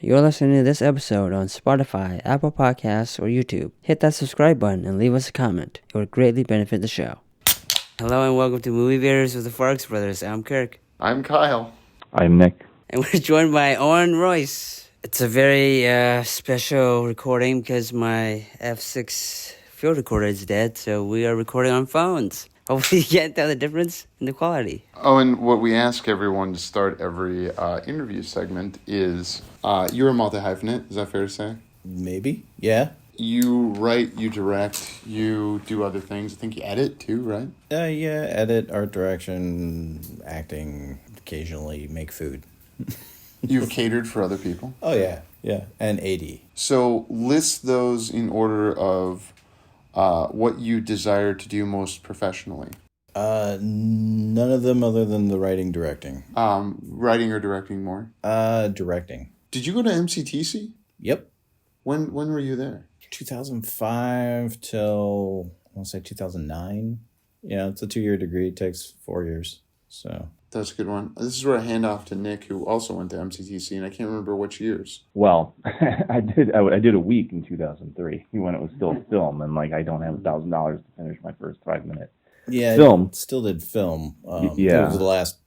You're listening to this episode on Spotify, Apple Podcasts, or YouTube. Hit that subscribe button and leave us a comment. It would greatly benefit the show. Hello and welcome to Movie Bears with the Farx brothers. I'm Kirk. I'm Kyle. I'm Nick. And we're joined by Owen Royce. It's a very special recording because my F6 field recorder is dead, so we are recording on phones. Hopefully you can't tell the difference in the quality. Oh, and what we ask everyone to start every interview segment is, you're a multi-hyphenate, is that fair to say? Maybe, yeah. You write, you direct, you do other things. I think you edit too, right? Yeah, edit, art direction, acting, occasionally make food. You've catered for other people? Oh, yeah, and AD. So list those in order of what you desire to do most professionally. None of them other than the writing, directing. Writing or directing more? Directing. Did you go to MCTC? Yep. When were you there? 2005 till, I want to say 2009. Yeah, it's a 2-year degree. It takes 4 years, so... That's a good one. This is where I hand off to Nick, who also went to MCTC, and I can't remember which years. Well, I did a week in 2003 when it was still film, and I don't have $1,000 to finish my first 5-minute film. I still did film. Yeah, I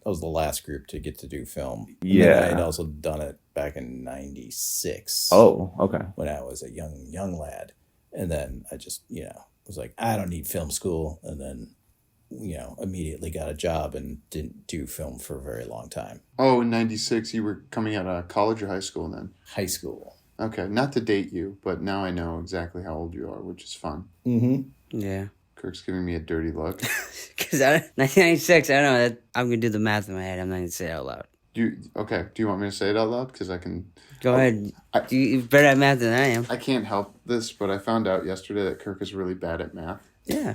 was the last group to get to do film. Yeah, I had also done it back in '96. Oh, okay. When I was a young lad, and then I just was like, I don't need film school, and then immediately got a job and didn't do film for a very long time. Oh, in '96, you were coming out of college or high school then? High school. Okay, not to date you, but now I know exactly how old you are, which is fun. Mm-hmm. Yeah. Kirk's giving me a dirty look. Because 1996, I don't know. I'm going to do the math in my head. I'm not going to say it out loud. Do you want me to say it out loud? Because I can... Go ahead. You're better at math than I am. I can't help this, but I found out yesterday that Kirk is really bad at math. Yeah.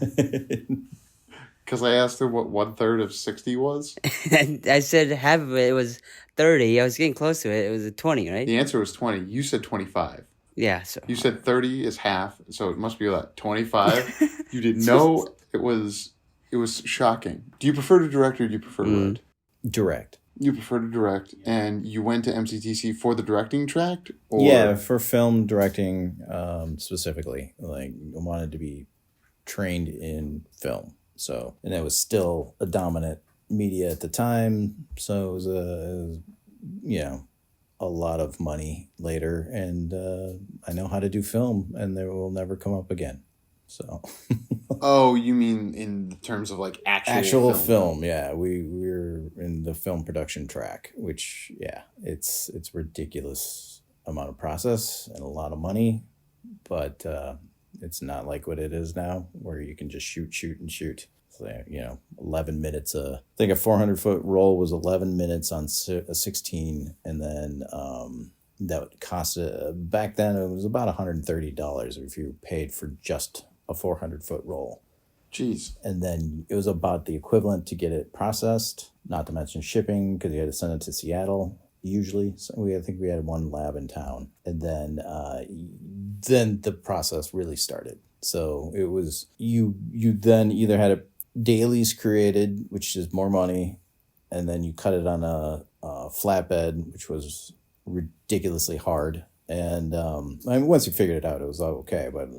Because I asked her what 1/3 of 60 was. I said half of it was 30. I was getting close to it. It was a 20, right? The answer was 20. You said 25. Yeah, so. You said 30 is half, so it must be like 25. You didn't know. It was shocking. Do you prefer to direct or do you prefer to write? Direct. You prefer to direct, and you went to MCTC for the directing track? Or? Yeah, for film directing specifically. I wanted to be trained in film. So, and it was still a dominant media at the time. So it was a lot of money later. And I know how to do film, and they will never come up again. So. Oh, you mean in terms of actual film? Yeah, we're in the film production track, which it's ridiculous amount of process and a lot of money, but it's not like what it is now, where you can just shoot. So, 11 minutes. I think a 400-foot roll was 11 minutes on a 16, and then that cost back then it was about $130 if you paid for just a 400-foot roll. Jeez. And then it was about the equivalent to get it processed, not to mention shipping, because you had to send it to Seattle usually. So I think we had one lab in town. And then the process really started. So it was, you then either had dailies created, which is more money, and then you cut it on a flatbed, which was ridiculously hard. And once you figured it out, it was okay, but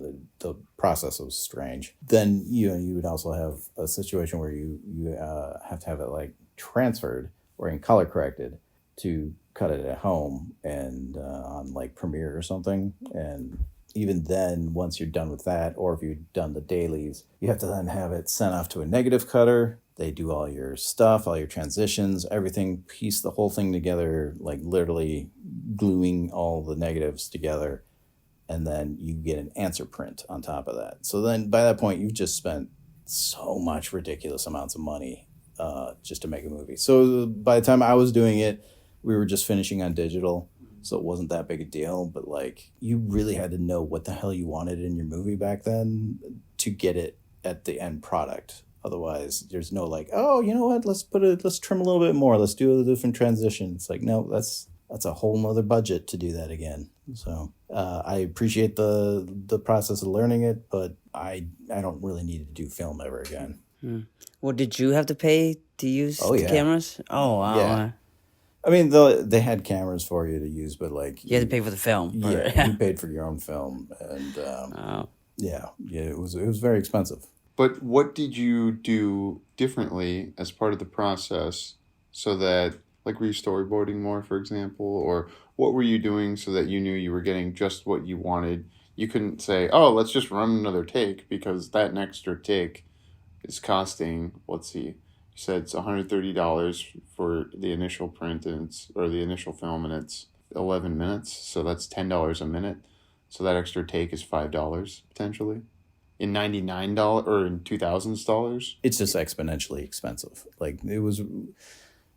the process was strange. Then you would also have a situation where you have to have it transferred or in color corrected to cut it at home and on Premiere or something. And even then, once you're done with that, or if you've done the dailies, you have to then have it sent off to a negative cutter. They do all your stuff, all your transitions, everything, piece the whole thing together, literally gluing all the negatives together. And then you get an answer print on top of that. So then by that point, you've just spent so much ridiculous amounts of money just to make a movie. So by the time I was doing it, we were just finishing on digital. So it wasn't that big a deal. But you really had to know what the hell you wanted in your movie back then to get it at the end product. Otherwise, there's no oh, you know what? Let's trim a little bit more. Let's do a different transition. It's no, that's a whole nother budget to do that again. So I appreciate the process of learning it, but I don't really need to do film ever again. Well, did you have to pay to use the cameras? Oh, wow. Yeah. I mean, they had cameras for you to use, but like You had to pay for the film. Yeah, you paid for your own film, and yeah, it was very expensive. But what did you do differently as part of the process so that, like, were you storyboarding more, for example? Or what were you doing so that you knew you were getting just what you wanted? You couldn't say, oh, let's just run another take because that extra take is costing, let's see, you said it's $130 for the initial print or the initial film, and it's 11 minutes. So that's $10 a minute. So that extra take is $5 potentially. In $99 or in 2000s dollars? It's just exponentially expensive. Like, it was,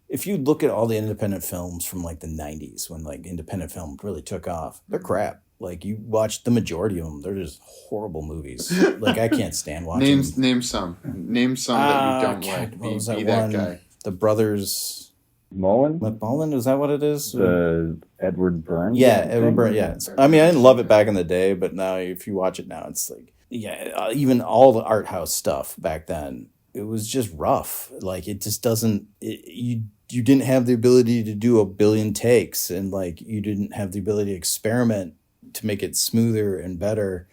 if you look at all the independent films from like the 90s when like independent film really took off, they're crap. Like, you watch the majority of them, they're just horrible movies. Like, I can't stand watching them. Name some that you don't like. Be that guy. The brothers McMullen? is that what it is? The Edward Burns? Yeah, Edward Burns, yeah. I mean, I didn't love it back in the day, but now if you watch it now, it's like, yeah, even all the art house stuff back then, it was just rough. Like, it just doesn't, you didn't have the ability to do a billion takes, and like, you didn't have the ability to experiment to make it smoother and better.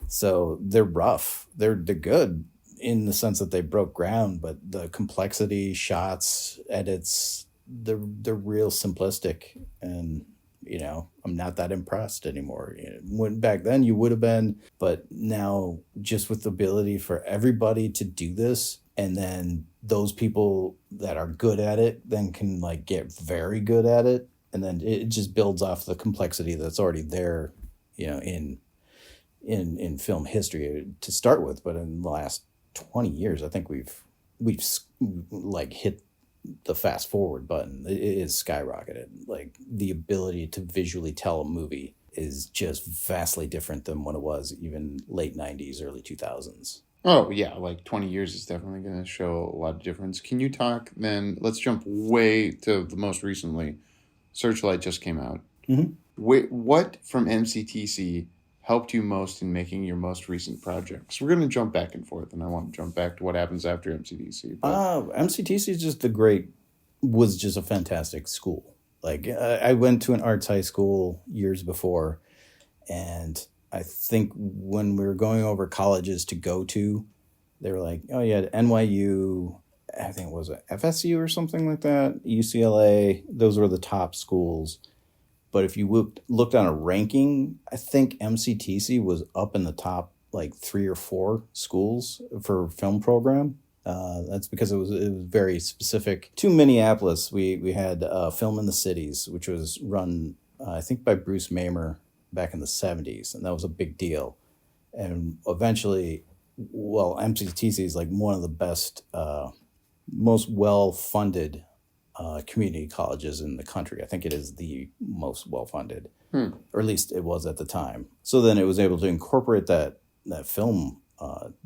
So they're rough. They're good in the sense that they broke ground, but the complexity, shots, edits, they're real simplistic, and I'm not that impressed anymore. When back then you would have been, but now just with the ability for everybody to do this, and then those people that are good at it then can like get very good at it, and then it just builds off the complexity that's already there, in film history to start with. But in the last 20 years, I think we've like hit the fast forward button. It is skyrocketed. Like, the ability to visually tell a movie is just vastly different than what it was even late 90s, early 2000s. Oh, yeah, like 20 years is definitely going to show a lot of difference. Can you talk then, let's jump way to the most recently. Searchlight just came out. Mm-hmm. What from MCTC helped you most in making your most recent projects? We're going to jump back and forth, and I want to jump back to what happens after MCTC. MCTC was just a fantastic school. Like, I went to an arts high school years before, and I think when we were going over colleges to go to, they were like, oh, yeah, NYU, I think it was FSU or something like that, UCLA, those were the top schools. But if you looked on a ranking, I think MCTC was up in the top like 3 or 4 schools for film program. That's because it was very specific to Minneapolis. We had Film in the Cities, which was run, I think, by Bruce Mamer back in the 70s, and that was a big deal. And eventually, well, MCTC is like one of the best, most well-funded community colleges in the country. I think it is the most well-funded, or at least it was at the time. So then it was able to incorporate that film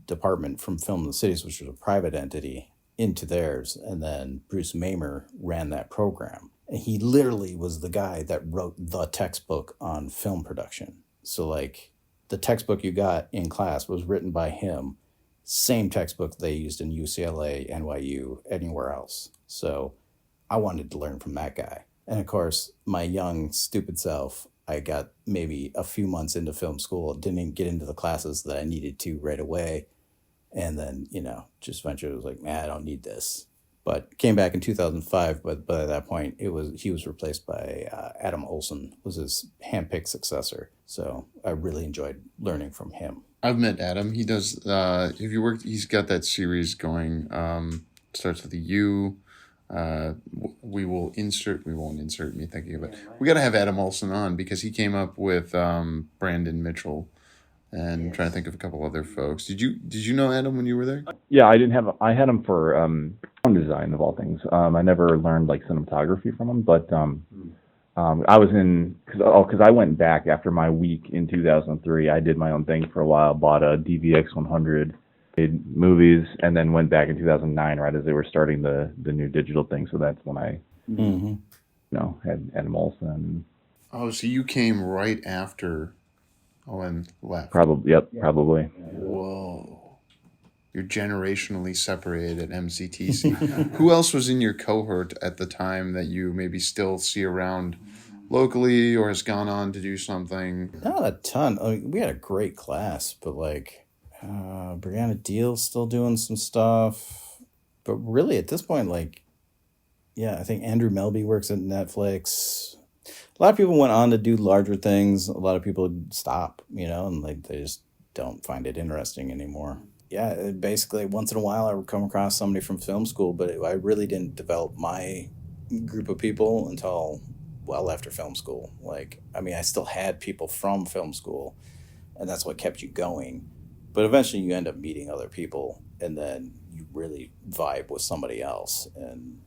department from Film in the Cities, which was a private entity, into theirs. And then Bruce Mamer ran that program. And he literally was the guy that wrote the textbook on film production. So like, the textbook you got in class was written by him. Same textbook they used in UCLA, NYU, anywhere else. So I wanted to learn from that guy. And of course, my young, stupid self, I got maybe a few months into film school, didn't even get into the classes that I needed to right away. And then, just eventually was like, man, I don't need this. But came back in 2005, but by that point, he was replaced by Adam Olson, was his handpicked successor. So I really enjoyed learning from him. I've met Adam. He does, he's got that series going, starts with a U. We won't insert me thinking of it. We got to have Adam Olson on because he came up with Brandon Mitchell, and I'm trying to think of a couple other folks. Did you know Adam when you were there? Yeah, I had him for sound design of all things. I never learned like cinematography from him, but I was because I went back after my week in 2003. I did my own thing for a while, bought a DVX 100. Made movies, and then went back in 2009 right as they were starting the new digital thing. So that's when I had Adam Olson. Oh, so you came right after Owen left. Probably. Yep, probably. Whoa. You're generationally separated at MCTC. Who else was in your cohort at the time that you maybe still see around locally or has gone on to do something? Not a ton. I mean, we had a great class, but like Brianna Deal's still doing some stuff. But really at this point, like, yeah, I think Andrew Melby works at Netflix. A lot of people went on to do larger things. A lot of people stop, and like they just don't find it interesting anymore. Yeah, basically once in a while I would come across somebody from film school, but I really didn't develop my group of people until well after film school. Like, I mean, I still had people from film school, and that's what kept you going. But eventually you end up meeting other people, and then you really vibe with somebody else. And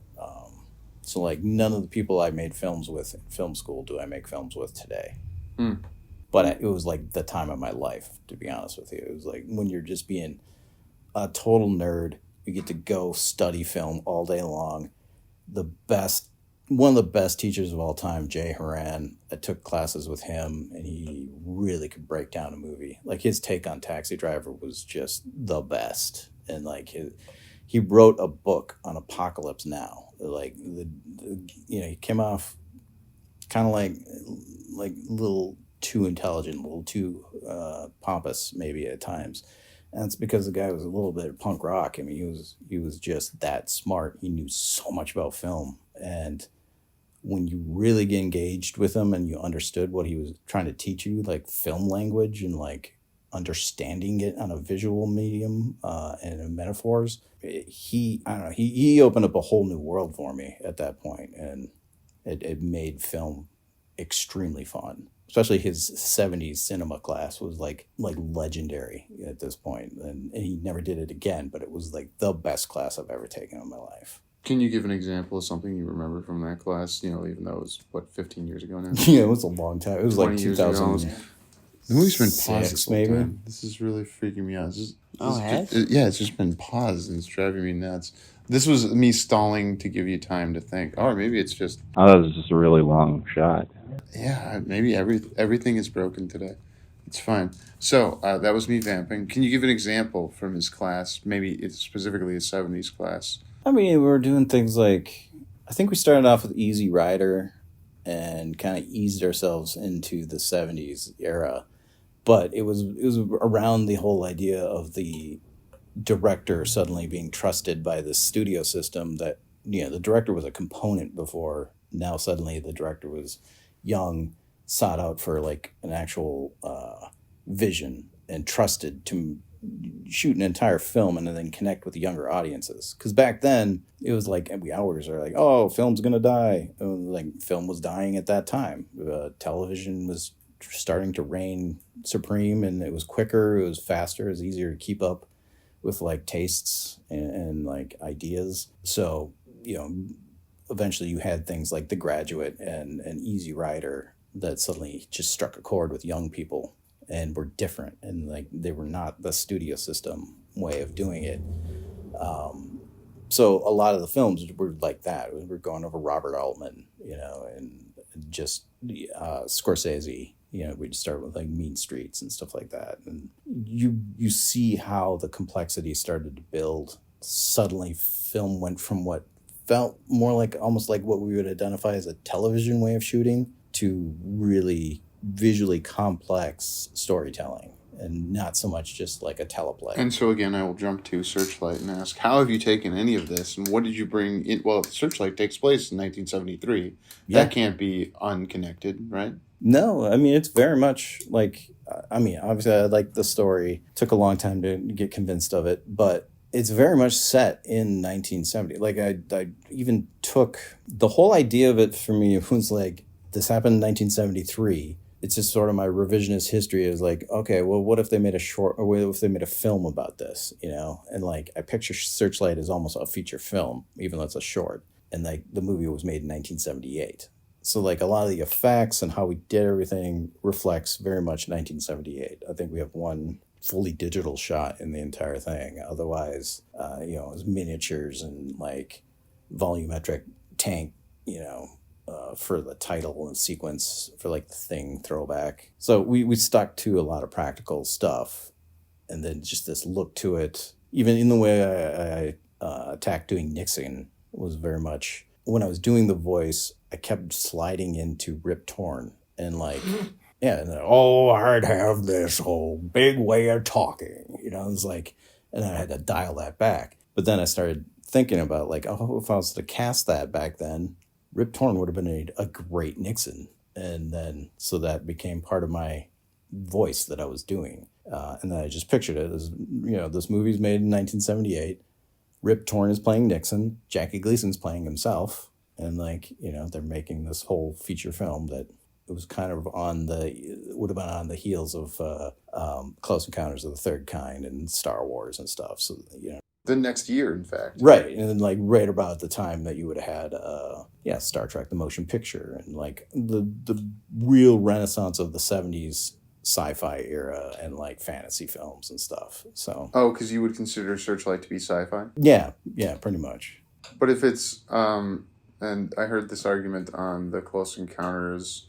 so, like, none of the people I made films with in film school do I make films with today. But it was, like, the time of my life, to be honest with you. It was, like, when you're just being a total nerd, you get to go study film all day long. One of the best teachers of all time, Jay Horan, I took classes with him, and he really could break down a movie. Like, his take on Taxi Driver was just the best. And, like, he wrote a book on Apocalypse Now. Like, he came off kind of like a little too intelligent, a little too pompous maybe at times. And it's because the guy was a little bit of punk rock. I mean, he was just that smart. He knew so much about film. And when you really get engaged with him and you understood what he was trying to teach you, like film language and like understanding it on a visual medium and in metaphors, he opened up a whole new world for me at that point, and it made film extremely fun. Especially his 70s cinema class was like legendary at this point, and he never did it again, but it was like the best class I've ever taken in my life. Can you give an example of something you remember from that class? Even though it was 15 years ago now. Yeah, it was a long time. It was like 2000. The movie's been paused this whole maybe. time. This is really freaking me out. Yeah, it's just been paused and it's driving me nuts. This was me stalling to give you time to think. Or maybe it's just... Oh, that was just a really long shot. Yeah, maybe everything is broken today. It's fine. So, that was me vamping. Can you give an example from his class? Maybe it's specifically his 70s class. I mean, we were doing things like... I think we started off with Easy Rider and kind of eased ourselves into the 70s era. But it was around the whole idea of the director suddenly being trusted by the studio system that, the director was a component before. Now suddenly the director was young, sought out for like an actual vision and trusted to shoot an entire film and then connect with the younger audiences. Because back then it was like we always are like, oh, film's gonna die. Like film was dying at that time. Television was starting to reign supreme, and it was quicker, it was faster, it was easier to keep up with like tastes and like ideas. So eventually you had things like The Graduate and Easy Rider that suddenly just struck a chord with young people and were different, and like they were not the studio system way of doing it. So a lot of the films were like that. We're going over Robert Altman, and just Scorsese. We'd start with like Mean Streets and stuff like that, and you see how the complexity started to build. Suddenly, film went from what felt more like almost like what we would identify as a television way of shooting to really visually complex storytelling, and not so much just like a teleplay. And so again, I will jump to Searchlight and ask, how have you taken any of this, and what did you bring in? Well, Searchlight takes place in 1973. Yeah. That can't be unconnected, right? No, I mean, it's very much like, obviously I like the story. Took a long time to get convinced of it, but it's very much set in 1970. Like I even took the whole idea of it for me. It was like, this happened in 1973. It's just sort of my revisionist history is like, okay, well, what if they made what if they made a film about this, And like, I picture Searchlight as almost a feature film, even though it's a short. And like, the movie was made in 1978. So like, a lot of the effects and how we did everything reflects very much 1978. I think we have one fully digital shot in the entire thing. Otherwise, it was miniatures and like volumetric tank, for the title and sequence for like the Thing throwback. So we stuck to a lot of practical stuff, and then just this look to it even in the way I attacked doing Nixon was very much, when I was doing the voice, I kept sliding into Rip Torn and like, yeah, and then, oh, I'd have this whole big way of talking, it's like, and I had to dial that back. But then I started thinking about like, oh, if I was to cast that back then, Rip Torn would have been a great Nixon. And then, so that became part of my voice that I was doing. And then I just pictured it as, this movie's made in 1978. Rip Torn is playing Nixon. Jackie Gleason's playing himself. And like, they're making this whole feature film that it was kind of would have been on the heels of Close Encounters of the Third Kind and Star Wars and stuff. So, The next year, in fact. Right. And then like right about the time that you would have had, Star Trek, the motion picture, and like the real renaissance of the 70s sci-fi era and like fantasy films and stuff. So. Oh, because you would consider Searchlight to be sci-fi? Yeah, pretty much. But if it's, and I heard this argument on the Close Encounters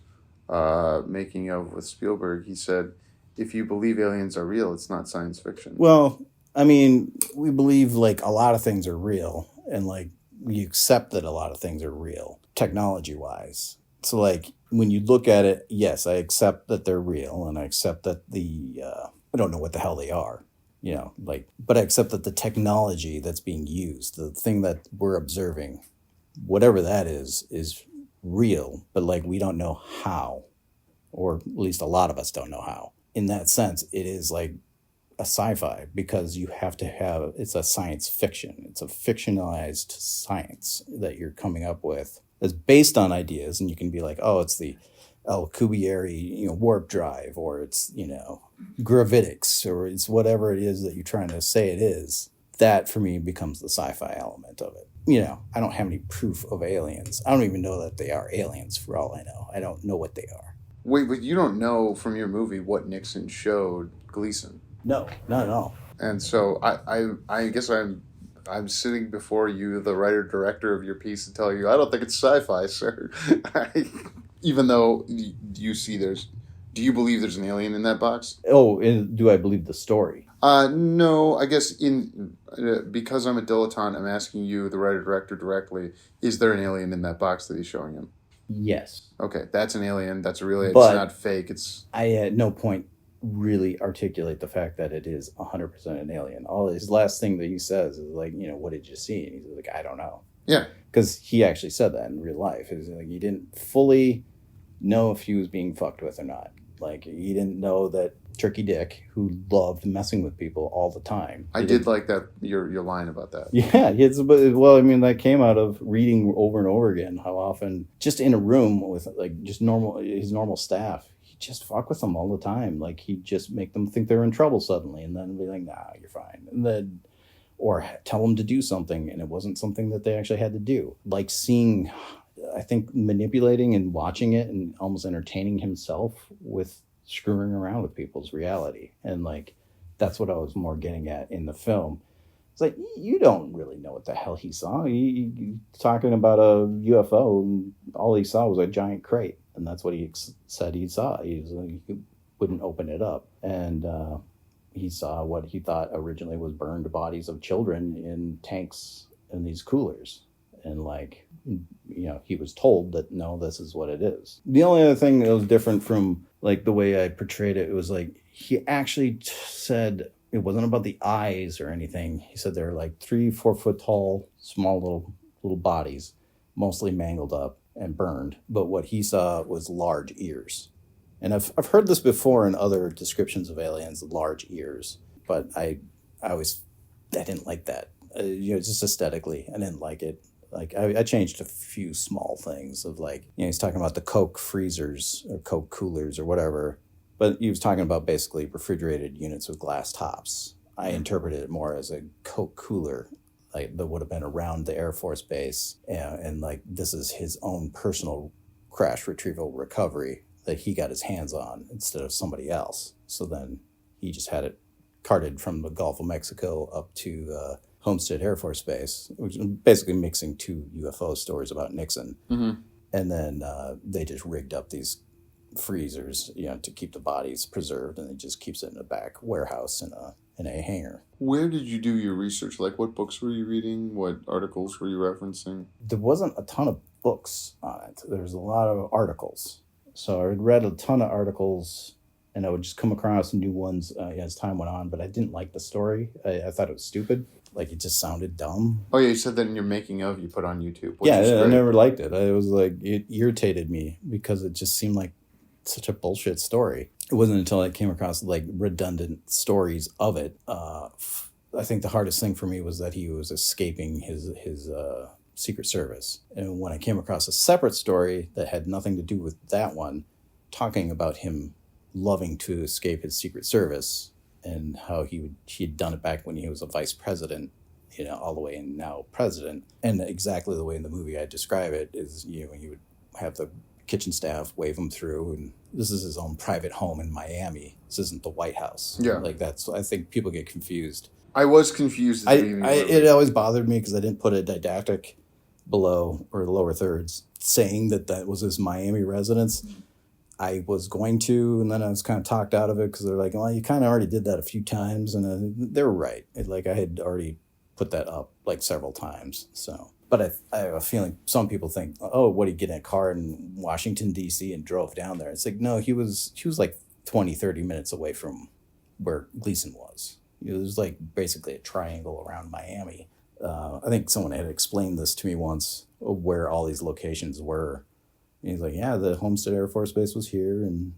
making of with Spielberg. He said, if you believe aliens are real, it's not science fiction. Well, I mean, we believe like a lot of things are real, and like we accept that a lot of things are real, technology-wise. So like when you look at it, yes, I accept that they're real, and I accept that I don't know what the hell they are, but I accept that the technology that's being used, the thing that we're observing, whatever that is real, but like we don't know how, or at least a lot of us don't know how. In that sense, it is like a sci-fi, because you have to have, it's a science fiction. It's a fictionalized science that you're coming up with that's based on ideas, and you can be like, oh, it's the Alcubierre, warp drive, or it's, gravitics, or it's whatever it is that you're trying to say it is. That for me becomes the sci-fi element of it. I don't have any proof of aliens. I don't even know that they are aliens for all I know. I don't know what they are. Wait, but you don't know from your movie what Nixon showed Gleason. No, not at all. And so I guess I'm sitting before you, the writer-director of your piece, to tell you, I don't think it's sci-fi, sir. Even though you see do you believe there's an alien in that box? Oh, and do I believe the story? No, I guess because I'm a dilettante, I'm asking you, the writer-director, directly, is there an alien in that box that he's showing him? Yes. Okay, that's an alien. That's a real alien. But it's not fake. I at no point really articulate the fact that it is 100% an alien. All his last thing that he says is like, what did you see? And he's like, I don't know. Yeah. Because he actually said that in real life. It was like he didn't fully know if he was being fucked with or not. Like he didn't know that Turkey Dick, who loved messing with people all the time. I did like that, your line about that. Yeah, that came out of reading over and over again how often, just in a room with like just his normal staff, he'd just fuck with them all the time. Like he'd just make them think they're in trouble suddenly, and then be like, nah, you're fine. And then, or tell them to do something, and it wasn't something that they actually had to do. Like seeing, I think, manipulating and watching it and almost entertaining himself with screwing around with people's reality. And like that's what I was more getting at in the film. It's like, you don't really know what the hell he saw. He talking about a UFO, and all he saw was a giant crate, and that's what he said he saw. He wouldn't open it up, and he saw what he thought originally was burned bodies of children in tanks in these coolers. And like, he was told that, no, this is what it is. The only other thing that was different from like the way I portrayed it, it was like, he actually said it wasn't about the eyes or anything. He said they're like 3-4 foot tall, small little bodies, mostly mangled up and burned. But what he saw was large ears. And I've heard this before in other descriptions of aliens, large ears. But I didn't like that. Just aesthetically, I didn't like it. Like I changed a few small things of like, he's talking about the Coke freezers or Coke coolers or whatever, but he was talking about basically refrigerated units with glass tops. I interpreted it more as a Coke cooler, like that would have been around the Air Force Base, and like this is his own personal crash retrieval recovery that he got his hands on instead of somebody else. So then he just had it carted from the Gulf of Mexico up to Homestead Air Force Base, which is basically mixing two UFO stories about Nixon. Mm-hmm. And then they just rigged up these freezers, to keep the bodies preserved, and it just keeps it in a back warehouse in in a hangar. Where did you do your research? Like, what books were you reading? What articles were you referencing? There wasn't a ton of books on it. There was a lot of articles. So I had read a ton of articles, and I would just come across new ones as time went on, but I didn't like the story. I thought it was stupid. Like, it just sounded dumb. Oh, yeah, you said that in your making of you put on YouTube. Yeah, I never liked it. It was like, it irritated me because it just seemed like such a bullshit story. It wasn't until I came across like redundant stories of it. I think the hardest thing for me was that he was escaping his Secret Service. And when I came across a separate story that had nothing to do with that one, talking about him loving to escape his Secret Service and how he had done it back when he was a vice president, all the way and now president. And exactly the way in the movie I describe it is, he would have the kitchen staff wave him through, and this is his own private home in Miami. This isn't the White House. Yeah. Like, I think people get confused. I was confused. It always bothered me because I didn't put a didactic below or the lower thirds saying that was his Miami residence. I was going to, and then I was kind of talked out of it because they're like, well, you kind of already did that a few times, and they were right. I had already put that up like several times. So, but I have a feeling some people think, oh, what, he get in a car in Washington, D.C. and drove down there? It's like, no, he was like 20, 30 minutes away from where Gleason was. It was like basically a triangle around Miami. I think someone had explained this to me once, where all these locations were. And he's like, yeah, the Homestead Air Force Base was here, and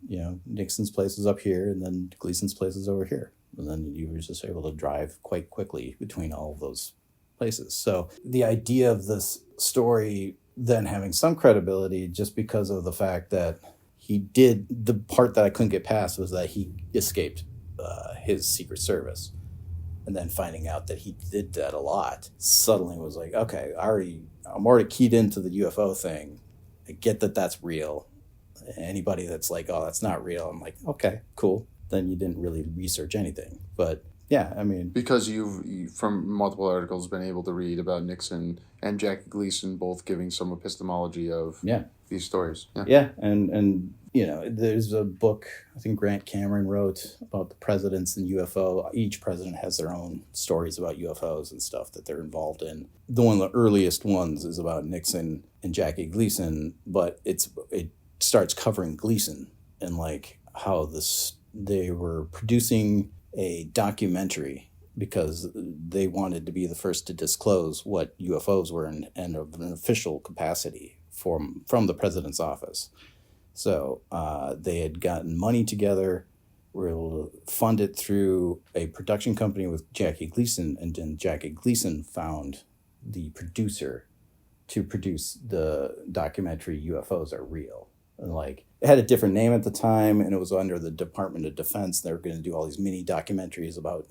Nixon's place is up here, and then Gleason's place is over here. And then you were just able to drive quite quickly between all of those places. So the idea of this story then having some credibility, just because of the fact that he did, the part that I couldn't get past was that he escaped his Secret Service. And then finding out that he did that a lot suddenly was like, okay, I'm already keyed into the UFO thing. I get that that's real. Anybody that's like, oh, that's not real, I'm like, okay, cool. Then you didn't really research anything. But yeah, I mean, because you've from multiple articles been able to read about Nixon and Jackie Gleason both giving some epistemology of these stories. Yeah, and there's a book I think Grant Cameron wrote about the presidents and UFO. Each president has their own stories about UFOs and stuff that they're involved in. One of the earliest ones is about Nixon and Jackie Gleason, but it starts covering Gleason and like how they were producing a documentary because they wanted to be the first to disclose what UFOs were and of an official capacity from the president's office. So they had gotten money together, were able to fund it through a production company with Jackie Gleason, and then Jackie Gleason found the producer to produce the documentary UFOs Are Real. And like, it had a different name at the time, and it was under the Department of Defense. They were going to do all these mini documentaries about,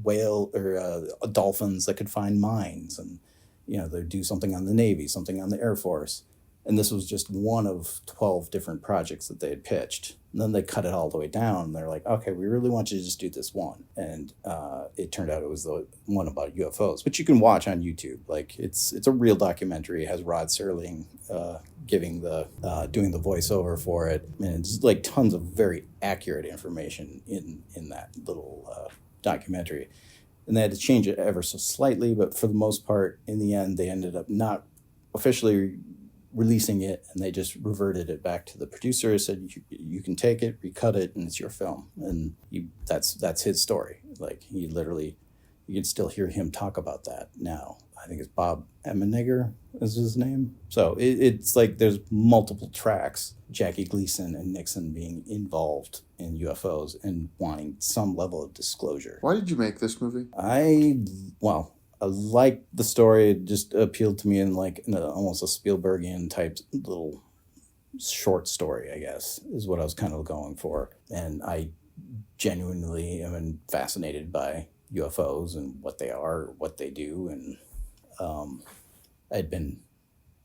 whale or dolphins that could find mines, and they'd do something on the Navy, something on the Air Force. And this was just one of 12 different projects that they had pitched. And then they cut it all the way down. And they're like, okay, we really want you to just do this one. And it turned out it was the one about UFOs, which you can watch on YouTube. Like, it's a real documentary. It has Rod Serling doing the voiceover for it. And it's like tons of very accurate information in that little documentary. And they had to change it ever so slightly. But for the most part, in the end, they ended up not officially releasing it, and they just reverted it back to the producer, said you can take it, recut it, and it's your film. And that's his story. Like, you can still hear him talk about that now. I think it's Bob Emenegger is his name. So it's like there's multiple tracks, Jackie Gleason and Nixon being involved in UFOs and wanting some level of disclosure. Why did you make this movie? I liked the story. It just appealed to me in almost a Spielbergian type little short story, I guess, is what I was kind of going for. And I genuinely am fascinated by UFOs and what they are, what they do. And I'd been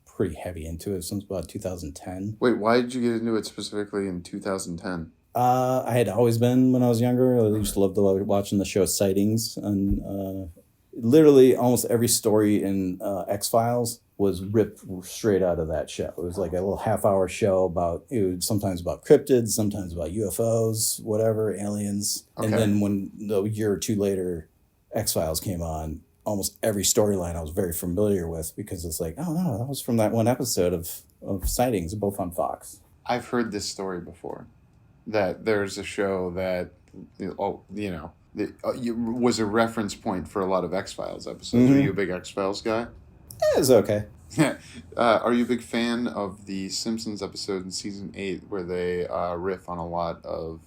pretty heavy into it since about 2010. Wait, why did you get into it specifically in 2010? I had always been when I was younger. I used to love watching the show Sightings on literally almost every story in X-Files was ripped straight out of that show. It was like a little half-hour show about, it was sometimes about cryptids, sometimes about UFOs, whatever, aliens. Okay. And then when a year or two later X-Files came on, almost every storyline I was very familiar with, because it's like, oh no, that was from that one episode of sightings, both on Fox. I've heard this story before, that there's a show that, was a reference point for a lot of X-Files episodes. Are you a big X-Files guy? Yeah, it's okay. Are you a big fan of the Simpsons episode in season 8 where they riff on a lot of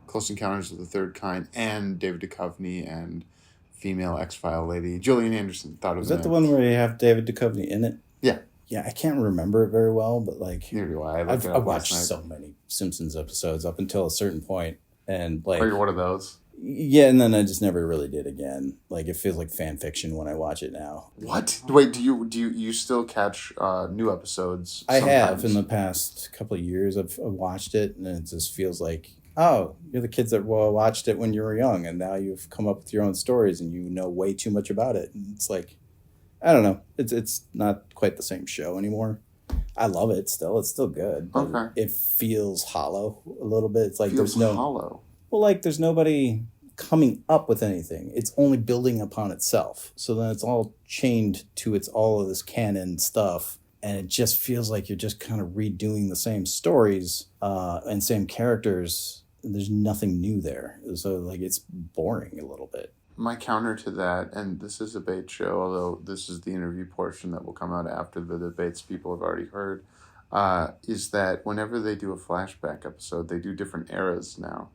Close Encounters of the Third Kind and David Duchovny and female X-File lady Gillian Anderson? Thought it was Is that the one where you have David Duchovny in it? Yeah. Yeah, I can't remember it very well, but like, Neither do I. I've watched so many Simpsons episodes up until a certain point, and like, Oh, you're one of those? yeah, and then I just never really did again. Like, it feels like fan fiction when I watch it now. What? Wait, do you still catch new episodes? I have sometimes? in the past couple of years. I've watched it, and it just feels like, oh, you're the kids that watched it when you were young, and now you've come up with your own stories, and you know way too much about it. And it's like, I don't know. It's not quite the same show anymore. I love it still. It's still good. But Okay. it feels hollow a little bit. It's like Feels there's no hollow. Well, like there's nobody coming up with anything. It's only building upon itself. So then it's all chained to all of this canon stuff. And it just feels like you're just kind of redoing the same stories and same characters. There's nothing new there. So like it's boring a little bit. My counter to that, and this is a bait show, although this is the interview portion that will come out after the debates people have already heard, is that whenever they do a flashback episode, they do different eras now.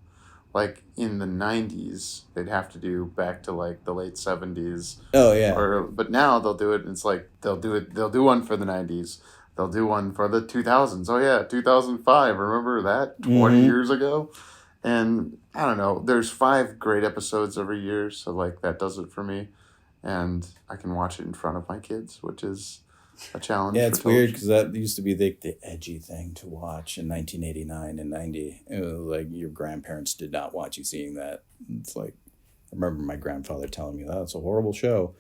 Like in the 90s, they'd have to do back to like the late 70s. Oh, yeah. But now they'll do it, and it's like they'll do one for the 90s. They'll do one for the 2000s. Oh yeah, 2005. Remember that? 20 years ago? And I don't know, there's 5 great episodes every year, so like that does it for me. And I can watch it in front of my kids, which is a challenge. Yeah, for it's weird television. because that used to be the edgy thing to watch in 1989 and 90. It was like your grandparents did not want you seeing that. It's like, I remember my grandfather telling me, that's a horrible show.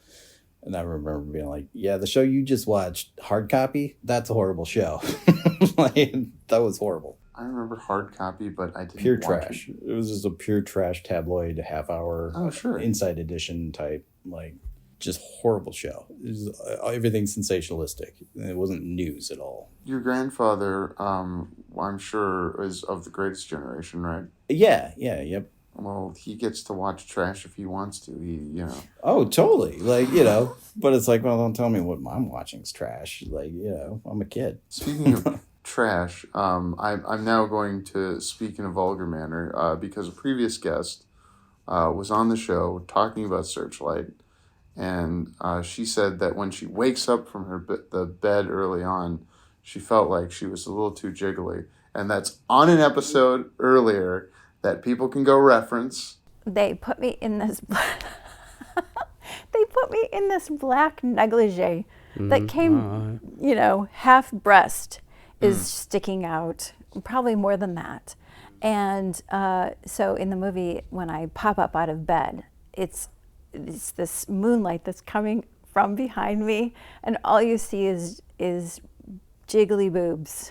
And I remember being like, yeah, the show you just watched, Hard Copy, that's a horrible show. Like, that was horrible. I remember Hard Copy, but I didn't Pure watch trash. it. It was just a pure trash tabloid half-hour Oh, sure. inside edition type, like, just horrible show. It was, everything sensationalistic. It wasn't news at all. Your grandfather, I'm sure, is of the greatest generation, right? Yep. Well, he gets to watch trash if he wants to. Oh, totally. Like, but it's like, well, don't tell me what I'm watching is trash. Like, I'm a kid. Speaking of trash, I'm now going to speak in a vulgar manner because a previous guest was on the show talking about Searchlight, and she said that when she wakes up from the bed early on, she felt like she was a little too jiggly, and that's on an episode earlier that people can go reference. They put me in this black negligee that came, half breast is sticking out, probably more than that. And so in the movie, when I pop up out of bed, it's this moonlight that's coming from behind me, and all you see is jiggly boobs.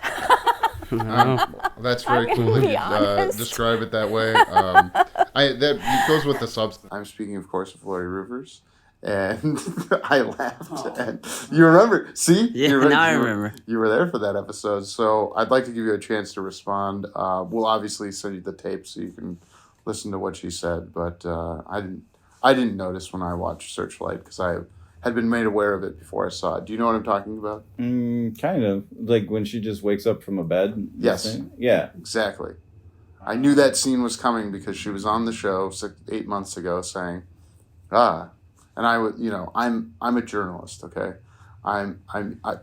That's very cool be if you honest. describe it that way. That goes with the substance. I'm speaking, of course, of Lori Rivers, and I laughed. And you remember? See? Yeah, You're right. now I remember. You were there for that episode, so I'd like to give you a chance to respond. We'll obviously send you the tape so you can listen to what she said, but I didn't notice when I watched Searchlight because I had been made aware of it before I saw it. Do you know what I'm talking about? Kind of. Like when she just wakes up from a bed? Yes. Yeah. Exactly. I knew that scene was coming because she was on the show 8 months ago saying, and I would, I'm a journalist, okay?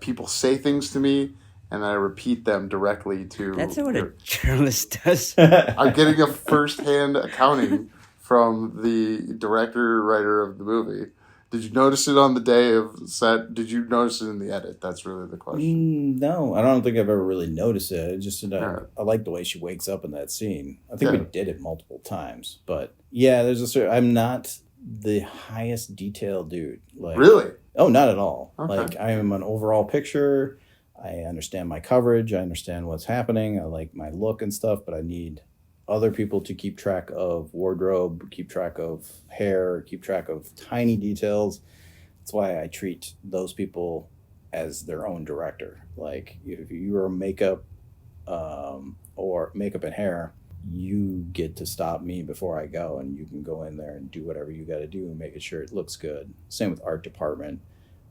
People say things to me and I repeat them directly to. That's not what a journalist does. I'm getting a first-hand accounting from the director, writer of the movie. Did you notice it on the day of set? Did you notice it in the edit? That's really the question. No, I don't think I've ever really noticed it. It's just Yeah. I like the way she wakes up in that scene. I think Yeah. we did it multiple times, but yeah, there's I'm not the highest detail dude. Like, Really? Oh, not at all. Okay. Like, I am an overall picture. I understand my coverage. I understand what's happening. I like my look and stuff, but I need other people to keep track of wardrobe, keep track of hair, keep track of tiny details. That's why I treat those people as their own director. Like, if you are makeup or makeup and hair, you get to stop me before I go, and you can go in there and do whatever you got to do and make sure it looks good. Same with art department.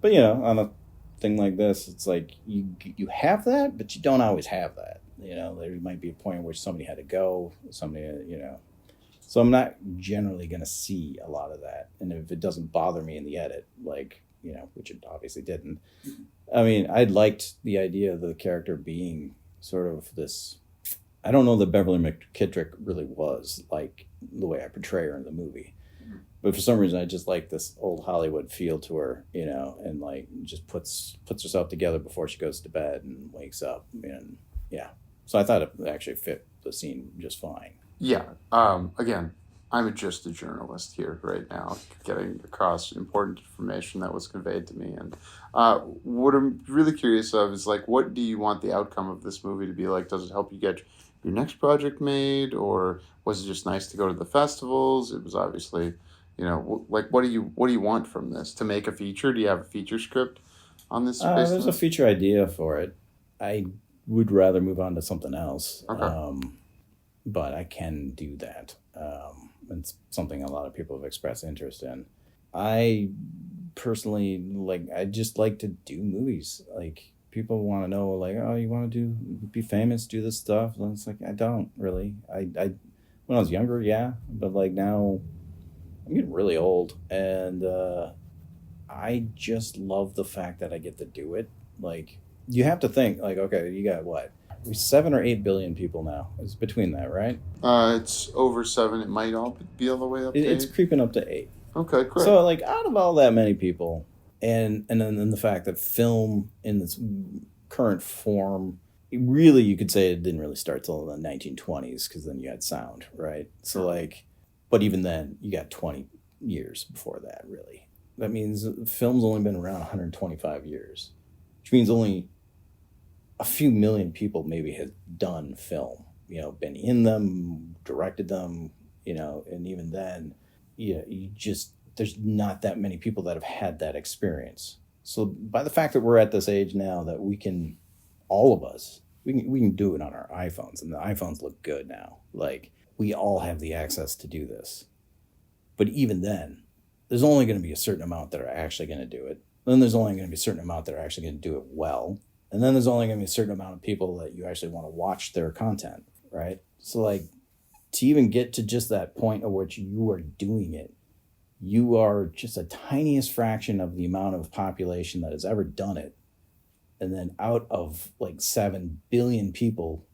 But, on a thing like this, it's like you have that, but you don't always have that. There might be a point in which somebody had to go, So I'm not generally going to see a lot of that. And if it doesn't bother me in the edit, which it obviously didn't. I mean, I liked the idea of the character being sort of this. I don't know that Beverly McKittrick really was like the way I portray her in the movie. But for some reason, I just like this old Hollywood feel to her, and like just puts herself together before she goes to bed and wakes up. And yeah. So I thought it actually fit the scene just fine. Yeah. Again, I'm just a journalist here right now, getting across important information that was conveyed to me. And what I'm really curious of is, like, what do you want the outcome of this movie to be like? Does it help you get your next project made, or was it just nice to go to the festivals? It was obviously, like, what do you want from this? To make a feature? Do you have a feature script on this? There's a feature idea for it. I would rather move on to something else. Okay. But I can do that. It's something a lot of people have expressed interest in. I personally, I just like to do movies. Like, people want to know, like, oh, you want to be famous, do this stuff? And it's like, I don't really. I when I was younger, yeah. But, like, now I'm getting really old. And I just love the fact that I get to do it. Like, you have to think, like, okay, you got what? 7 or 8 billion people now. It's between that, right? It's over 7. It might all be all the way up to 8. It's creeping up to 8. Okay, great. So, like, out of all that many people, and then the fact that film in this current form, really, you could say it didn't really start till the 1920s, because then you had sound, right? So, like, but even then, you got 20 years before that, really. That means film's only been around 125 years, which means only a few million people maybe have done film, been in them, directed them, and even then, there's not that many people that have had that experience. So by the fact that we're at this age now that we can, all of us, we can do it on our iPhones, and the iPhones look good now. Like, we all have the access to do this. But even then, there's only going to be a certain amount that are actually going to do it. Then there's only going to be a certain amount that are actually going to do it well. And then there's only going to be a certain amount of people that you actually want to watch their content, right? So, like, to even get to just that point at which you are doing it, you are just a tiniest fraction of the amount of population that has ever done it. And then out of, like, 7 billion people,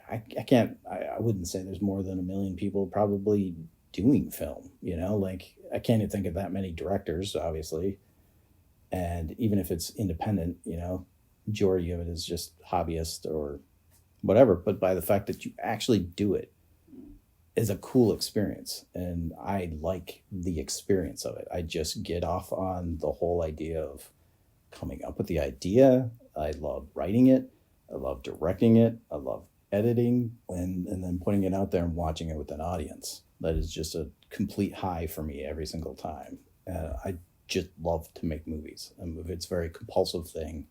I wouldn't say there's more than 1 million people probably doing film, Like, I can't even think of that many directors, obviously. And even if it's independent, majority of it is just hobbyist or whatever, but by the fact that you actually do it is a cool experience, and I like the experience of it. I just get off on the whole idea of coming up with the idea. I love writing it, I love directing it, I love editing, and then putting it out there and watching it with an audience. That is just a complete high for me every single time. I just love to make movies, and if it's a very compulsive thing,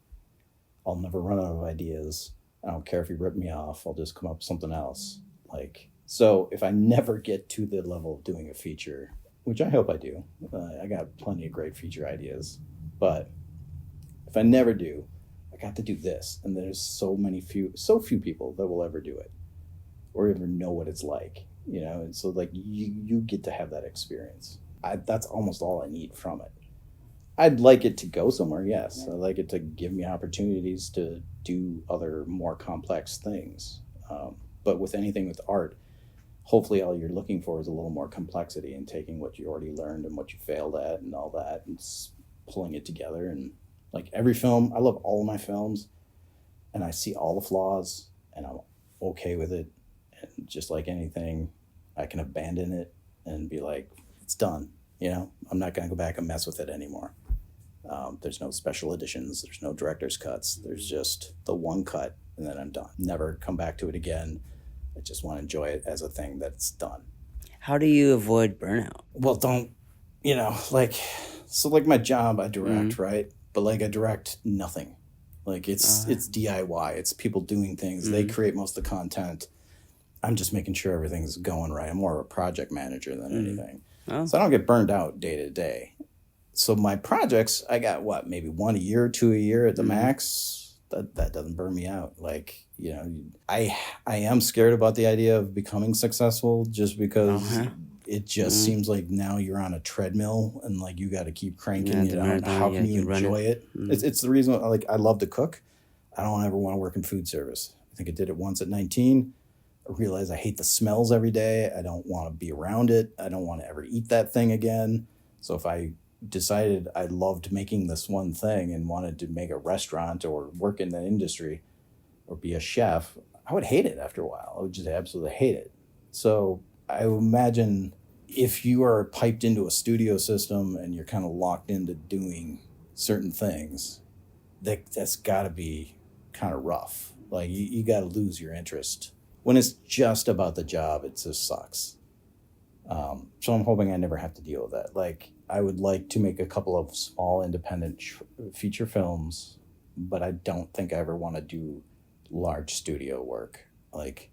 I'll never run out of ideas. I don't care if you rip me off. I'll just come up with something else. So if I never get to the level of doing a feature, which I hope I do, I got plenty of great feature ideas. But if I never do, I got to do this. And there's so few people that will ever do it or even know what it's like, And so, like, you get to have that experience. That's almost all I need from it. I'd like it to go somewhere, yes. I'd like it to give me opportunities to do other more complex things. But with anything with art, hopefully all you're looking for is a little more complexity and taking what you already learned and what you failed at and all that and pulling it together. And, like, every film, I love all of my films, and I see all the flaws, and I'm okay with it. And just like anything, I can abandon it and be like, it's done. You know, I'm not going to go back and mess with it anymore. There's no special editions. There's no director's cuts. There's just the one cut, and then I'm done. Never come back to it again. I just want to enjoy it as a thing that's done. How do you avoid burnout? Well, don't, you know, like my job, I direct, right? But like I direct nothing. Like it's DIY. It's people doing things. They create most of the content. I'm just making sure everything's going right. I'm more of a project manager than anything. Oh. So I don't get burned out day to day. So my projects, I got maybe 1 a year, 2 a year at the max. That doesn't burn me out. Like, you know, I am scared about the idea of becoming successful just because it just seems like now you're on a treadmill and like you got to keep cranking it out. How can you enjoy it? It's the reason, like, I love to cook. I don't ever want to work in food service. I think I did it once at 19. I realized I hate the smells every day. I don't want to be around it. I don't want to ever eat that thing again. So if I decided I loved making this one thing and wanted to make a restaurant or work in the industry or be a chef, I would hate it after a while. I would just absolutely hate it. So I would imagine if you are piped into a studio system and you're kind of locked into doing certain things, that's got to be kind of rough. Like you got to lose your interest. When it's just about the job, it just sucks. So I'm hoping I never have to deal with that. Like, I would like to make a couple of small independent feature films, but I don't think I ever want to do large studio work. Like,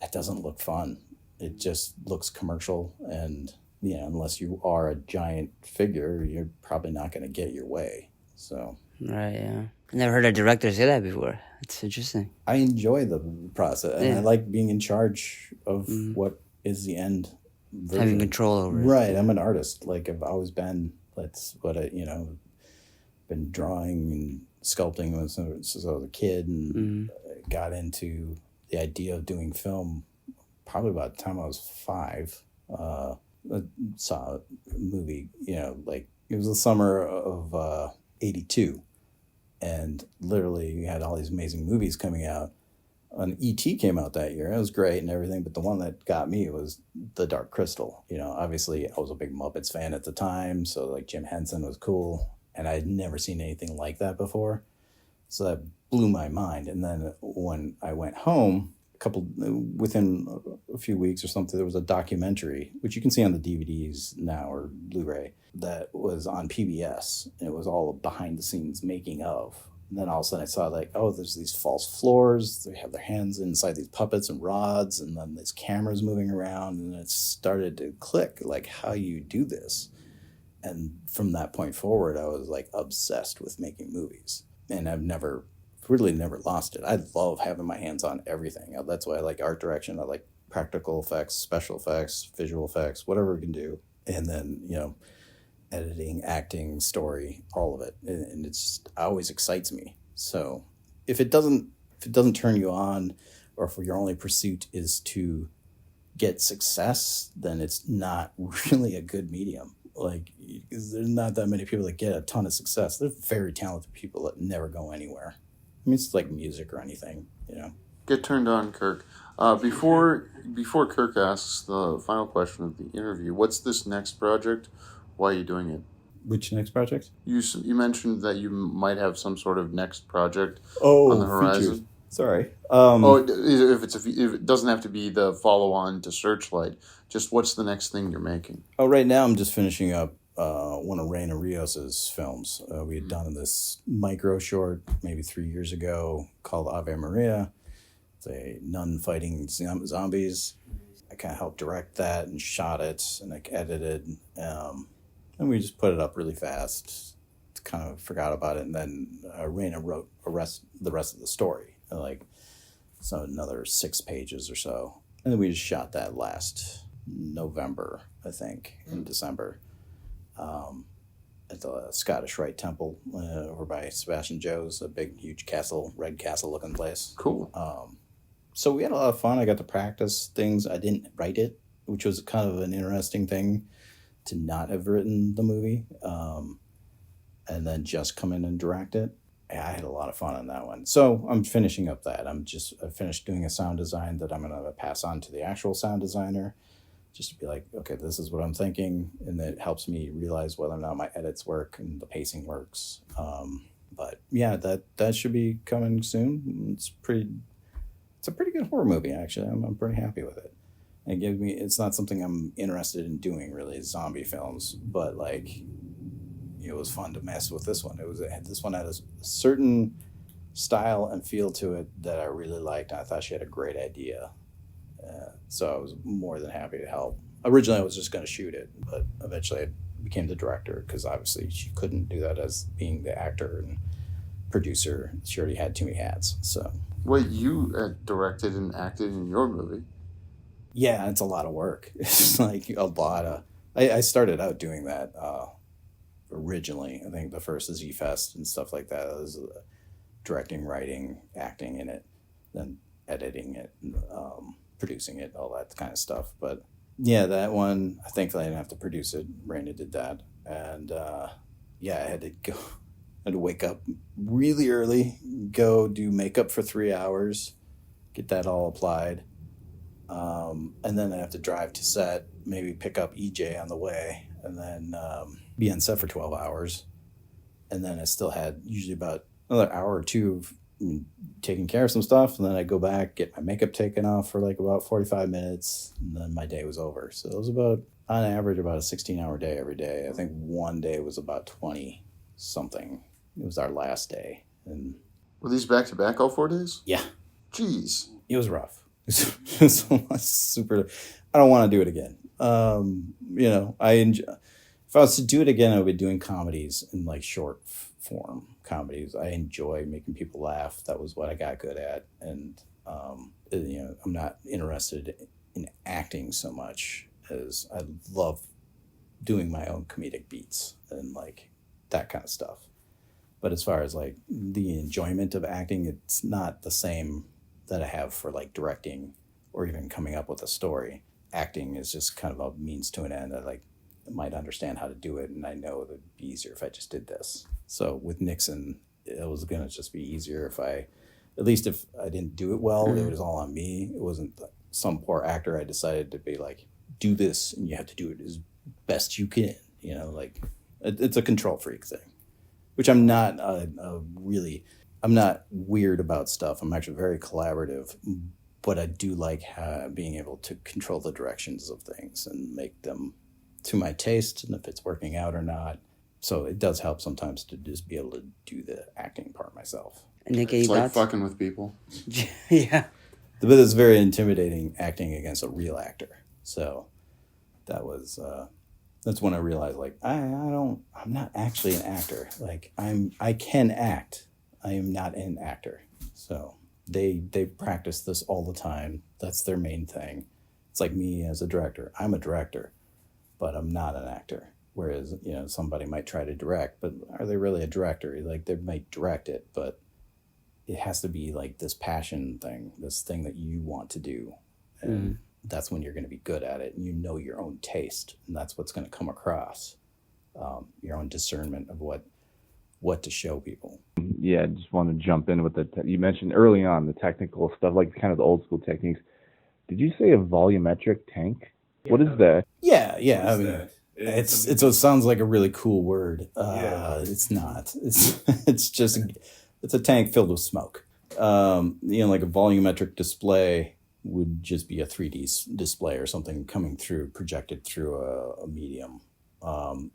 it doesn't look fun. It just looks commercial. And, you know, unless you are a giant figure, you're probably not going to get your way. So. Right, yeah. I never heard a director say that before. It's interesting. I enjoy the process, and I like being in charge of what is the end version. Having control over it. Right, I'm an artist. Like, I've always been. That's what I, you know, been drawing and sculpting since I was a kid, and got into the idea of doing film probably about the time I was 5. I saw a movie, you know, like, it was the summer of 82. And literally, we had all these amazing movies coming out. And E.T. came out that year. It was great and everything, but the one that got me was The Dark Crystal. You know, obviously, I was a big Muppets fan at the time, so like Jim Henson was cool, and I had never seen anything like that before. So that blew my mind. And then when I went home, within a few weeks or something, there was a documentary, which you can see on the DVDs now or Blu-ray, that was on PBS. And it was all behind the scenes making of. And then all of a sudden I saw, like, oh, there's these false floors. They have their hands inside these puppets and rods, and then there's cameras moving around. And it started to click, like, how you do this. And from that point forward, I was, like, obsessed with making movies. And I've really never lost it. I love having my hands on everything. That's why I like art direction. I like practical effects, special effects, visual effects, whatever we can do. And then, you know, editing, acting, story, all of it. And it's always excites me. So if it doesn't turn you on, or if your only pursuit is to get success, then it's not really a good medium. Like, there's not that many people that get a ton of success. There's very talented people that never go anywhere. I mean, it's like music or anything, you know. Get turned on, Kirk. Before Kirk asks the final question of the interview, what's this next project? Why are you doing it? Which next project? You mentioned that you might have some sort of next project on the horizon. Features. Sorry. If it doesn't have to be the follow-on to Searchlight, just what's the next thing you're making? Oh, right now I'm just finishing up one of Reina Rios's films. We had done this micro short maybe 3 years ago called Ave Maria. It's a nun fighting zombies. I kind of helped direct that and shot it, and I edited. And we just put it up really fast. Kind of forgot about it, and then Reina wrote the rest of the story, so another 6 pages or so. And then we just shot that last November, I think, in December, at the Scottish Rite Temple over by Sebastian Joe's, a big, huge castle, red castle-looking place. Cool. So we had a lot of fun. I got to practice things. I didn't write it, which was kind of an interesting thing to not have written the movie, and then just come in and direct it. I had a lot of fun on that one. So I'm finishing up that. I finished doing a sound design that I'm going to pass on to the actual sound designer just to be like, okay, this is what I'm thinking, and it helps me realize whether or not my edits work and the pacing works. But yeah, that should be coming soon. It's a pretty good horror movie, actually. I'm pretty happy with it. And it's not something I'm interested in doing, really, zombie films, but like, it was fun to mess with this one. This one had a certain style and feel to it that I really liked. I thought she had a great idea. So I was more than happy to help. Originally, I was just going to shoot it, but eventually I became the director, because obviously she couldn't do that as being the actor and producer. She already had too many hats. So. Wait, you directed and acted in your movie? Yeah, it's a lot of work. It's like a lot of... I started out doing that originally. I think the first is Z-Fest and stuff like that. I was directing, writing, acting in it, then editing it, producing it, all that kind of stuff. But yeah, that one, I think I didn't have to produce it. Raina did that. And yeah, I had to wake up really early, go do makeup for 3 hours, get that all applied. And then I have to drive to set, maybe pick up EJ on the way, and then be on set for 12 hours. And then I still had usually about another hour or two of taking care of some stuff. And then I go back, get my makeup taken off for like about 45 minutes. And then my day was over. So it was on average, about a 16-hour day every day. I think one day was about 20 something. It was our last day. And were these back-to-back all 4 days? Yeah. Jeez. It was rough. It's super. I don't want to do it again. I enjoy. If I was to do it again, I would be doing comedies in like short form comedies. I enjoy making people laugh. That was what I got good at, and I'm not interested in acting so much as I love doing my own comedic beats and like that kind of stuff. But as far as like the enjoyment of acting, it's not the same that I have for like directing or even coming up with a story. Acting is just kind of a means to an end. I might understand how to do it, and I know it would be easier if I just did this. So with Nixon, it was gonna just be easier if I didn't do it well, it was all on me. It wasn't some poor actor. I decided to be like, do this, and you have to do it as best you can. Like it's a control freak thing, which I'm not I'm not weird about stuff. I'm actually very collaborative, but I do like being able to control the directions of things and make them to my taste, and if it's working out or not. So it does help sometimes to just be able to do the acting part myself. Nick, It's like thoughts? fucking with people. Yeah. But it's very intimidating acting against a real actor. So that's when I realized, like, I'm not actually an actor. Like I can act. I am not an actor. So they practice this all the time. That's their main thing. It's like me as a director. I'm a director, but I'm not an actor. Whereas, somebody might try to direct, but are they really a director? Like, they might direct it, but it has to be like this passion thing, this thing that you want to do. And that's when you're going to be good at it. And your own taste, and that's what's going to come across. Your own discernment of what to show people. Yeah, I just want to jump in with you mentioned early on the technical stuff, like kind of the old school techniques. Did you say a volumetric tank? Yeah. What is that? Yeah. I mean, it sounds like a really cool word. It's not. It's just it's a tank filled with smoke. Like a volumetric display would just be a 3D display or something coming through, projected through a medium.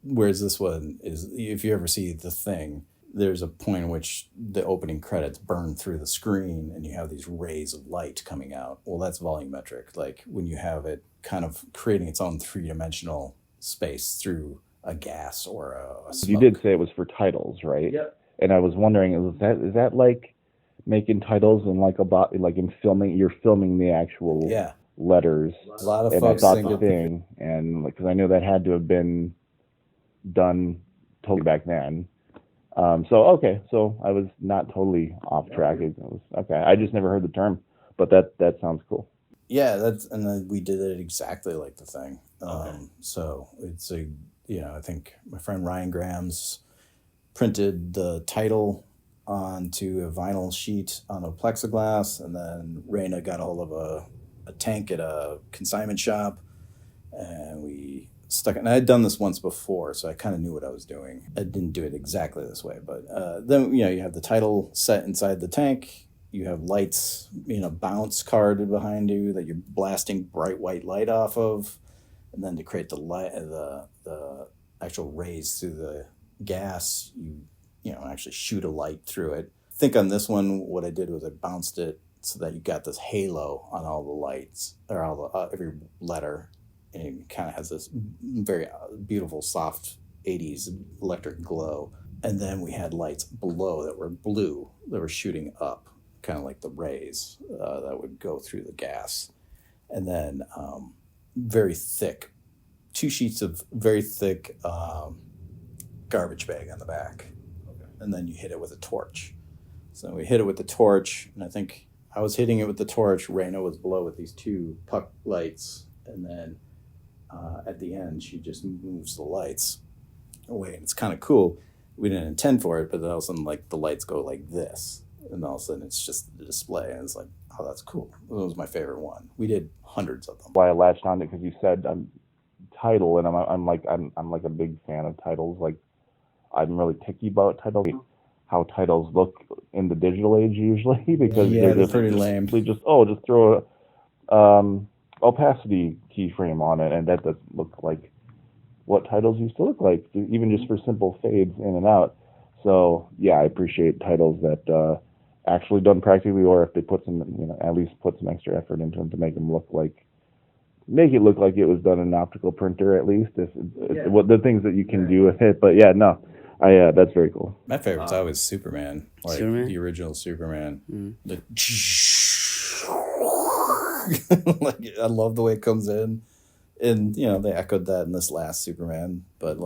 Whereas this one is, if you ever see The Thing, there's a point in which the opening credits burn through the screen and you have these rays of light coming out. Well, that's volumetric. Like when you have it kind of creating its own three-dimensional space through a gas or a smoke. You did say it was for titles, right? Yep. And I was wondering, is that like making titles and like in filming, you're filming the actual letters? A lot of and folks I think thought the thing, and because I know that had to have been done totally back then. So I was not totally off track. It was okay. I just never heard the term, but that sounds cool. Yeah, and then we did it exactly like The Thing. So it's I think my friend Ryan Graham's printed the title onto a vinyl sheet on a plexiglass, and then Raina got a hold of a tank at a consignment shop stuck. And I had done this once before, so I kind of knew what I was doing. I didn't do it exactly this way, but then you have the title set inside the tank. You have lights, bounce carded behind you that you're blasting bright white light off of, and then to create the light, the actual rays through the gas, you actually shoot a light through it. I think on this one, what I did was I bounced it so that you got this halo on all the lights, or all the every letter, and it kind of has this very beautiful, soft 80s electric glow. And then we had lights below that were blue, that were shooting up, kind of like the rays that would go through the gas. And then very thick, 2 sheets of very thick garbage bag on the back. Okay. And then you hit it with a torch. So we hit it with the torch, and I think I was hitting it with the torch. Raina was below with these 2 puck lights, and then at the end, she just moves the lights away. And it's kind of cool. We didn't intend for it, but then all of a sudden, the lights go like this. And all of a sudden, it's just the display. And it's like, oh, that's cool. That was my favorite one. We did hundreds of them. Why I latched on it, because you said title, and I'm like a big fan of titles. Like, I'm really picky about titles. How titles look in the digital age usually, because they're pretty lame. They just throw a opacity keyframe on it, and that doesn't look like what titles used to look like, even just for simple fades in and out. So yeah, I appreciate titles that actually done practically, or if they put some, at least put some extra effort into them to make it look like it was done in an optical printer, at least. What the things that you can do with it. But yeah, no, that's very cool. My favorite's always Superman, Superman? The original Superman. The I love the way it comes in, and they echoed that in this last Superman. But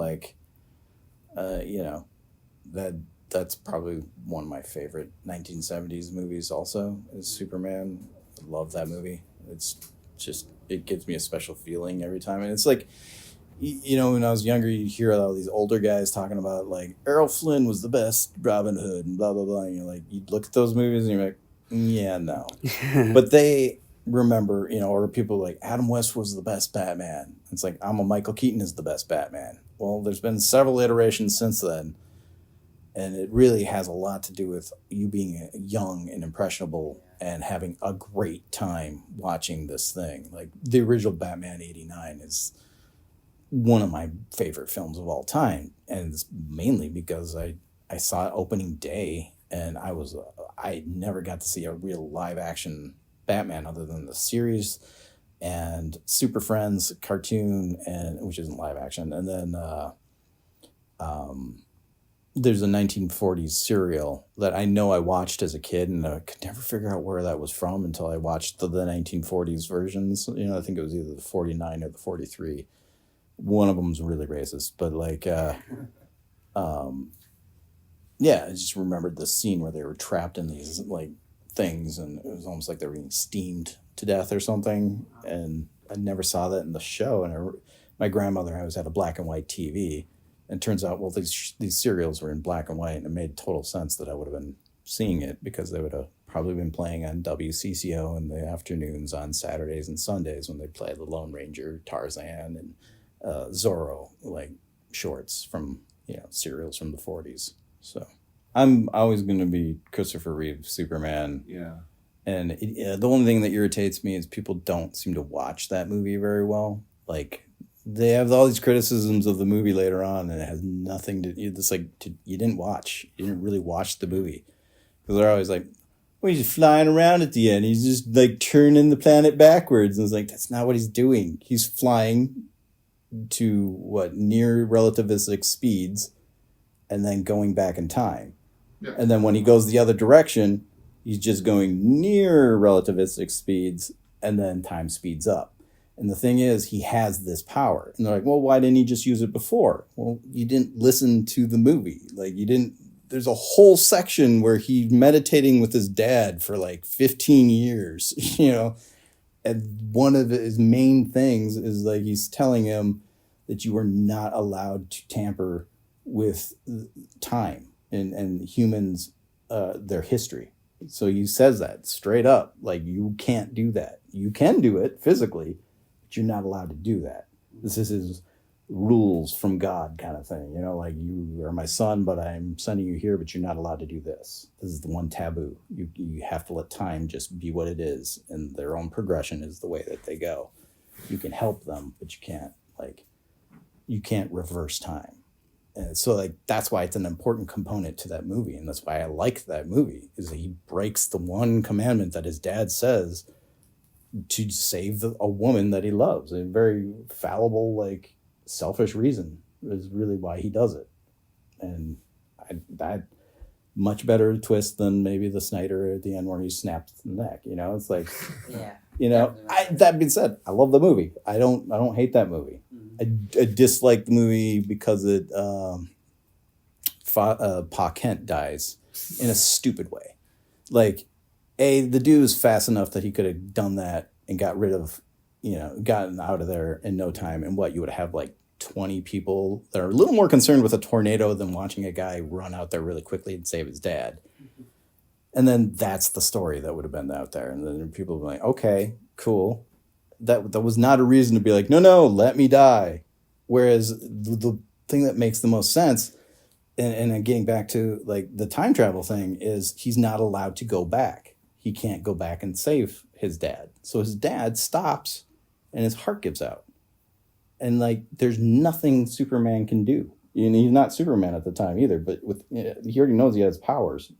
that's probably one of my favorite 1970s movies. Also, is Superman. I love that movie. It's just, it gives me a special feeling every time, and it's like, when I was younger, you'd hear all these older guys talking about Errol Flynn was the best Robin Hood and blah blah blah, and you'd look at those movies and you're like, yeah, no. But they remember, or people like Adam West was the best Batman. It's like, Michael Keaton is the best Batman. Well, there's been several iterations since then, and it really has a lot to do with you being young and impressionable and having a great time watching this thing. Like, the original Batman '89 is one of my favorite films of all time, and it's mainly because I saw it opening day, and I never got to see a real live action Batman other than the series and Super Friends cartoon, which isn't live action, and then there's a 1940s serial that I know I watched as a kid, and I could never figure out where that was from until I watched the 1940s versions. I think it was either the 49 or the 43. One of them's really racist, but I just remembered the scene where they were trapped in these things, and it was almost like they were being steamed to death or something. And I never saw that in the show. And my grandmother always had a black and white TV, and it turns out, well, these serials were in black and white, and it made total sense that I would have been seeing it, because they would have probably been playing on WCCO in the afternoons on Saturdays and Sundays when they play the Lone Ranger, Tarzan, and Zorro shorts from serials from the 40s. So I'm always going to be Christopher Reeve Superman. Yeah. And the only thing that irritates me is people don't seem to watch that movie very well. They have all these criticisms of the movie later on, and it has nothing to. You didn't watch. You didn't really watch the movie, because they're always like, "Well, he's flying around at the end. He's just turning the planet backwards." And it's like, that's not what he's doing. He's flying to near relativistic speeds, and then going back in time. Yeah. And then when he goes the other direction, he's just going near relativistic speeds, and then time speeds up. And the thing is, he has this power. And they're like, well, why didn't he just use it before? Well, you didn't listen to the movie. There's a whole section where he's meditating with his dad for 15 years, And one of his main things is he's telling him that you are not allowed to tamper with time and humans, their history. So he says that straight up, you can't do that. You can do it physically, but you're not allowed to do that. This is his rules from God kind of thing. You know, like, you are my son, but I'm sending you here, but you're not allowed to do this. This is the one taboo. You have to let time just be what it is, and their own progression is the way that they go. You can help them, but you can't reverse time. And so, like, that's why it's an important component to that movie, and that's why I like that movie, is that he breaks the one commandment that his dad says to save a woman that he loves. A very fallible, like, selfish reason is really why he does it. And that much better twist than maybe the Snyder at the end where he snaps the neck. You know, it's like, Yeah. you know. That being said, I love the movie. I don't hate that movie. I dislike the movie because it Pa Kent dies in a stupid way. Like, the dude was fast enough that he could have done that and got rid of, gotten out of there in no time. And you would have like 20 people that are a little more concerned with a tornado than watching a guy run out there really quickly and save his dad. And then that's the story that would have been out there. And then people would be like, okay, cool. That was not a reason to be like, no, let me die. Whereas the thing that makes the most sense, and getting back to like the time travel thing, is he's not allowed to go back. He can't go back and save his dad. So his dad stops and his heart gives out. And like, there's nothing Superman can do. He's not Superman at the time either, but he already knows he has powers.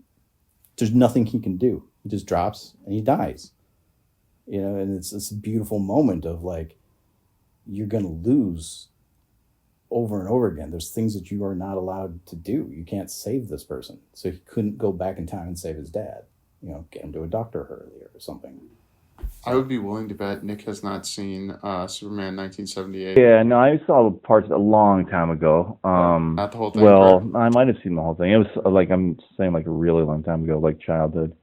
There's nothing he can do. He just drops and he dies. And it's this beautiful moment of like, you're going to lose over and over again. There's things that you are not allowed to do. You can't save this person. So he couldn't go back in time and save his dad. Get him to a doctor earlier or something. I would be willing to bet Nick has not seen Superman 1978. Yeah, no, I saw parts a long time ago. Not the whole thing. Well, correct? I might have seen the whole thing. It was like, I'm saying, like a really long time ago, like childhood,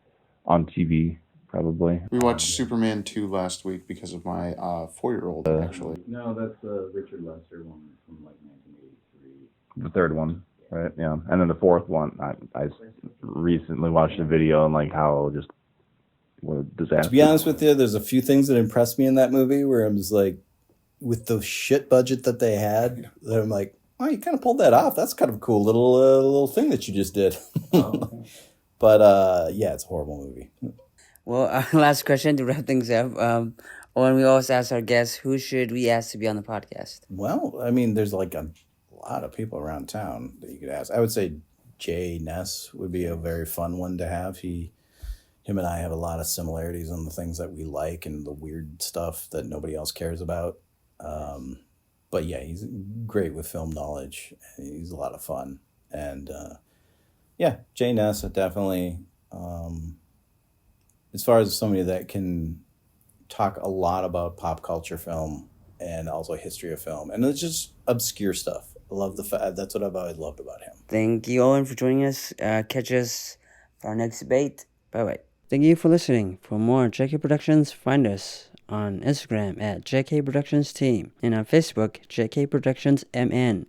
on TV, probably. We watched Superman 2 last week because of my 4-year-old, actually. No, that's the Richard Lester one from like 1983. The third one, right? Yeah, and then the fourth one, I recently watched a video on like how just what a disaster. To be honest with you, there's a few things that impressed me in that movie where I'm just like, with the shit budget that they had, that I'm like, oh, you kind of pulled that off. That's kind of a cool little thing that you just did. Oh. But yeah, it's a horrible movie. Well, last question to wrap things up. When we always ask our guests, who should we ask to be on the podcast? Well, I mean, there's like a lot of people around town that you could ask. I would say Jay Ness would be a very fun one to have. Him and I have a lot of similarities on the things that we like and the weird stuff that nobody else cares about. But yeah, he's great with film knowledge. He's a lot of fun. And yeah, Jay Ness definitely, as far as somebody that can talk a lot about pop culture film and also history of film. And it's just obscure stuff. I love that's what I've always loved about him. Thank you, Owen, for joining us. Catch us for our next debate. Bye-bye. Thank you for listening. For more JK Productions, find us on Instagram at JK Productions Team and on Facebook, JK Productions MN.